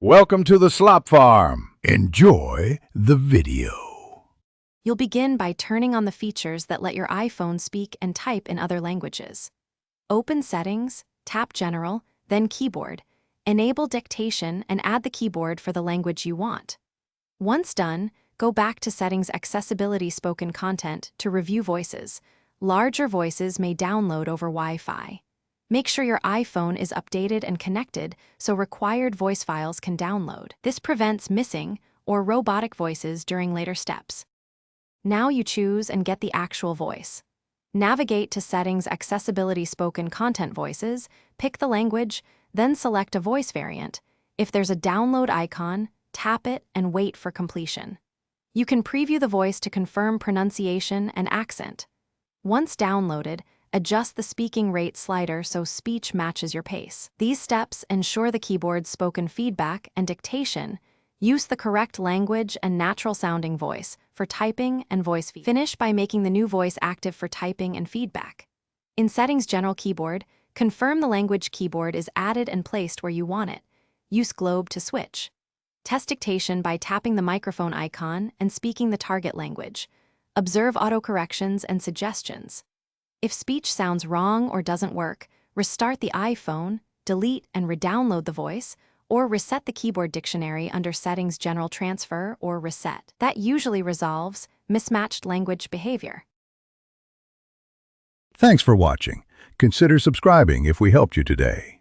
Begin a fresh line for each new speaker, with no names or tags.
Welcome to the Slop Farm. Enjoy the video.
You'll begin by turning on the features that let your iPhone speak and type in other languages. Open Settings, tap General, then Keyboard. Enable dictation and add the keyboard for the language you want. Once done, go back to Settings Accessibility Spoken Content to review voices. Larger voices may download over Wi-Fi. Make sure your iPhone is updated and connected so required voice files can download. This prevents missing or robotic voices during later steps. Now you choose and get the actual voice. Navigate to Settings Accessibility Spoken Content Voices, pick the language, then select a voice variant. If there's a download icon, tap it and wait for completion. You can preview the voice to confirm pronunciation and accent. Once downloaded, adjust the speaking rate slider so speech matches your pace. These steps ensure the keyboard's spoken feedback and dictation. Use the correct language and natural-sounding voice for typing and voice feedback. Finish by making the new voice active for typing and feedback. In Settings General Keyboard, confirm the language keyboard is added and placed where you want it. Use globe to switch. Test dictation by tapping the microphone icon and speaking the target language. Observe autocorrections and suggestions. If speech sounds wrong or doesn't work, restart the iPhone, delete and re-download the voice, or reset the keyboard dictionary under Settings General Transfer or Reset. That usually resolves mismatched language behavior.
Thanks for watching. Consider subscribing if we helped you today.